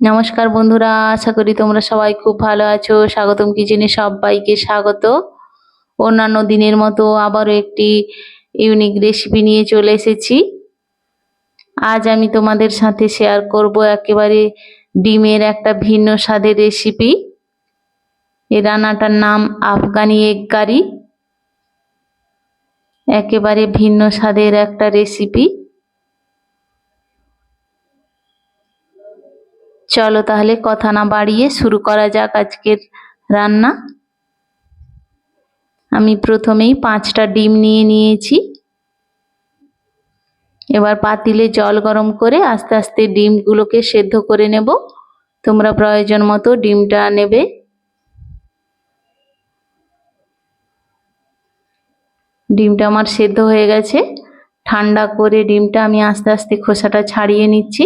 নমস্কার বন্ধুরা, আশা করি তোমরা সবাই খুব ভালো আছো। স্বাগতম কিচেনে সবাইকে স্বাগত। অন্যান্য দিনের মতো আবারও একটি ইউনিক রেসিপি নিয়ে চলে এসেছি। আজ আমি তোমাদের সাথে শেয়ার করব একেবারে ডিমের একটা ভিন্ন স্বাদের রেসিপি। এই রান্নাটার নাম আফগানি এগ কারি। একেবারে ভিন্ন স্বাদের একটা রেসিপি। চলো তাহলে কথা না বাড়িয়ে শুরু করা যাক আজকের রান্না। আমি প্রথমেই 5টা ডিম নিয়ে নিয়েছি। এবার পাতিলে জল গরম করে আস্তে আস্তে ডিমগুলোকে সেদ্ধ করে নেব। তোমরা প্রয়োজন মতো ডিমটা নেবে। ডিমটা আমার সেদ্ধ হয়ে গেছে। ঠান্ডা করে ডিমটা আমি আস্তে আস্তে খোসাটা ছাড়িয়ে নিচ্ছি।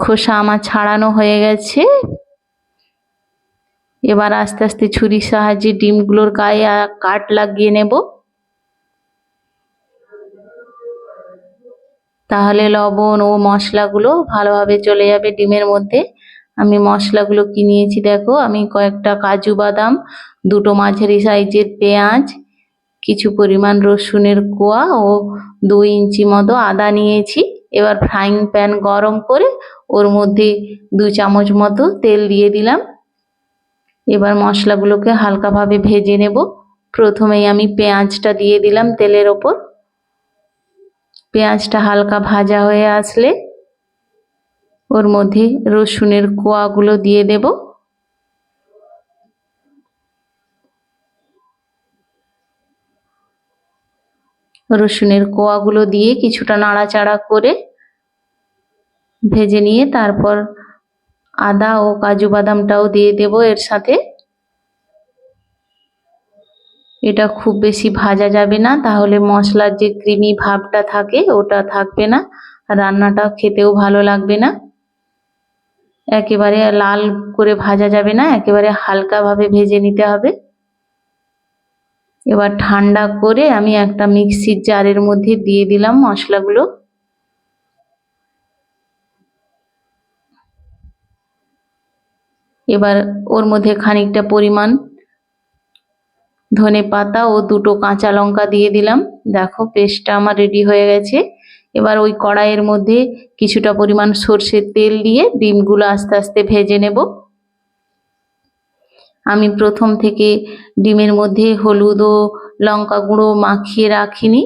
খোসা আমার ছাড়ানো হয়ে গেছে। এবার আস্তে আস্তে ছুরির সাহায্যে ডিমগুলোর গায়ে কাট লাগিয়ে নেব। তাহলে লবণ ও মশলাগুলো ভালোভাবে চলে যাবে ডিমের মধ্যে। আমি মশলাগুলো কি নিয়েছি দেখো, আমি কয়েকটা কাজু বাদাম, 2টো মাঝারি সাইজের পেঁয়াজ, কিছু পরিমাণ রসুনের কোয়া ও 2 ইঞ্চি মতো আদা নিয়েছি। এবার ফ্রাইং প্যান গরম করে ওর মধ্যে 2 চামচ মতো তেল দিয়ে দিলাম। এবার মশলাগুলোকে হালকাভাবে ভেজে নেব। প্রথমেই আমি পেঁয়াজটা দিয়ে দিলাম তেলের ওপর। পেঁয়াজটা হালকা ভাজা হয়ে আসলে ওর মধ্যে রসুনের কোয়াগুলো দিয়ে দেব। রসুনের কোয়াগুলো দিয়ে কিছুটা নাড়াচাড়া করে ভেজে নিয়ে তারপর আদা ও কাজু বাদামটাও দিয়ে দেব এর সাথে। এটা খুব বেশি ভাজা যাবে না, তাহলে মশলার যে ক্রিমি ভাবটা থাকে ওটা থাকবে না, রান্নাটা খেতেও ভালো লাগবে না। একেবারে লাল করে ভাজা যাবে না, একেবারে হালকাভাবে ভেজে নিতে হবে। এবার ঠান্ডা করে আমি একটা মিক্সির জারের মধ্যে দিয়ে দিলাম মশলাগুলো। এবার ওর মধ্যে খানিকটা পরিমাণ ধনেপাতা ও 2টো কাঁচা লঙ্কা দিয়ে দিলাম। দেখো পেস্টটা আমার রেডি হয়ে গেছে। এবার ওই কড়াইয়ের মধ্যে কিছুটা পরিমাণ সর্ষের তেল দিয়ে ডিমগুলো আস্তে আস্তে ভেজে নেব। আমি প্রথম থেকে ডিমের মধ্যে হলুদ ও লঙ্কা গুঁড়ো মাখিয়ে রাখিনি,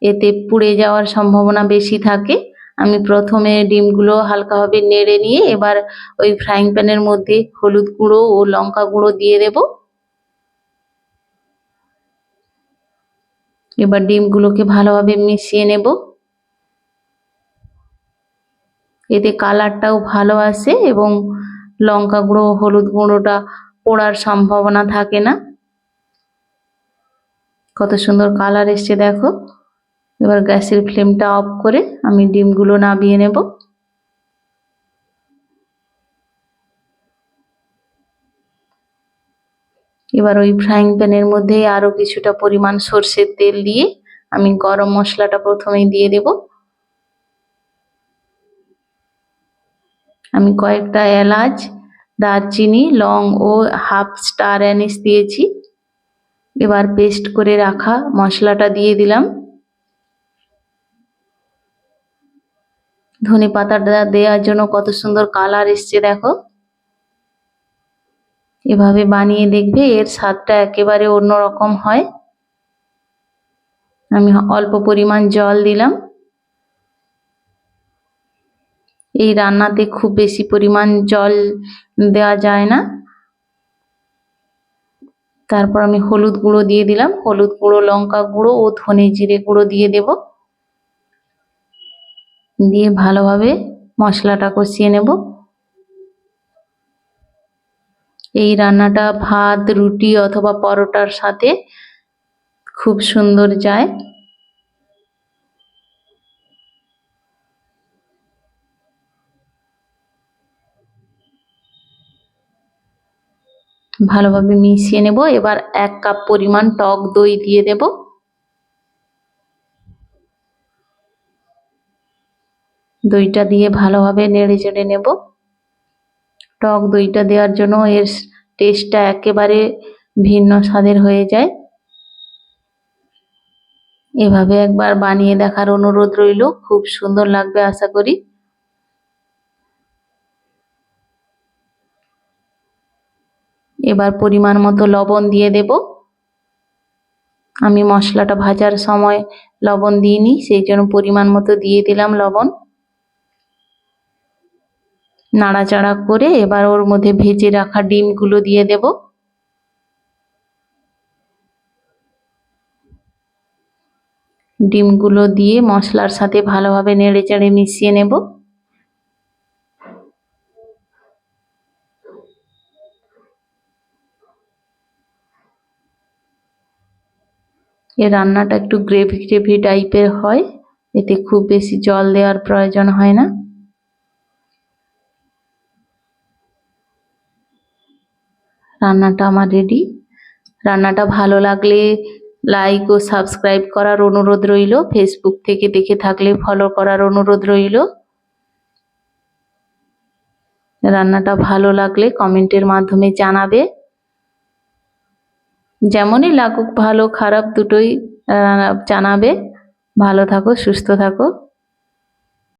এতে পুড়ে যাওয়ার সম্ভাবনা বেশি থাকে। আমি প্রথমে ডিমগুলো হালকাভাবে নেড়ে নিয়ে এবার ওই ফ্রাইং প্যানের মধ্যে হলুদ গুঁড়ো ও লঙ্কা গুঁড়ো দিয়ে দেব। এবার ডিমগুলোকে ভালোভাবে মিশিয়ে নেব। এতে কালারটাও ভালো আসে এবং লঙ্কা গুঁড়ো হলুদ গুঁড়োটা পোড়ার সম্ভাবনা থাকে না। কত সুন্দর কালার এসছে দেখো। এবার গ্যাসের ফ্লেমটা অফ করে আমি ডিমগুলো নামিয়ে নেব। এবার ওই ফ্রাইং প্যানের মধ্যে আরো কিছুটা পরিমাণ সর্ষের তেল দিয়ে আমি গরম মশলাটা প্রথমেই দিয়ে দেব। আমি কয়েকটা এলাচ, দারচিনি, লং ও হাফ স্টার অ্যানিস দিয়েছি। এবার পেস্ট করে রাখা মশলাটা দিয়ে দিলাম। ধনেপাতাটা দেওয়ার জন্য কত সুন্দর কালার এসছে দেখো। এভাবে বানিয়ে দেখবে, এর স্বাদটা একেবারে অন্যরকম হয়। আমি অল্প পরিমাণ জল দিলাম। এই রান্নাতে খুব বেশি পরিমাণ জল দেওয়া যায় না। তারপর আমি হলুদ গুঁড়ো দিয়ে দিলাম। হলুদ গুঁড়ো, লঙ্কা গুঁড়ো ও ধনে জিরে গুঁড়ো দিয়ে দেব। দিয়ে ভালোভাবে মশলাটা কষিয়ে নেব। এই রান্নাটা ভাত, রুটি অথবা পরোটার সাথে খুব সুন্দর যায়। ভালোভাবে মিশিয়ে নেব। এবার 1 কাপ পরিমাণ টক দই দিয়ে দেব। দইটা দিয়ে ভালোভাবে নেড়ে চেড়ে নেব। টক দইটা দেওয়ার জন্য এর টেস্টটা একেবারে ভিন্ন স্বাদের হয়ে যায়। এভাবে একবার বানিয়ে দেখার অনুরোধ রইল, খুব সুন্দর লাগবে আশা করি। এবার পরিমাণ মতো লবণ দিয়ে দেব। আমি মশলাটা ভাজার সময় লবণ দিইনি, সেই জন্য পরিমাণ মতো দিয়ে দিলাম লবণ। নাড়াচাড়া করে এবার ওর মধ্যে ভেজে রাখা ডিমগুলো দিয়ে দেব। ডিমগুলো দিয়ে মশলার সাথে ভালোভাবে নেড়েচেড়ে মিশিয়ে নেব। এই রান্নাটা একটু গ্রেভি গ্রেভি টাইপের হয়, এতে খুব বেশি জল দেওয়ার প্রয়োজন হয় না। রান্নাটা আমার রেডি। রান্নাটা ভালো লাগলে লাইক ও সাবস্ক্রাইব করার অনুরোধ রইল। ফেসবুক থেকে দেখে থাকলে ফলো করার অনুরোধ রইল। রান্নাটা ভালো লাগলে কমেন্টের মাধ্যমে জানাবে। যেমনই লাগুক, ভালো খারাপ দুটোই জানাবে। ভালো থাকো, সুস্থ থাকো।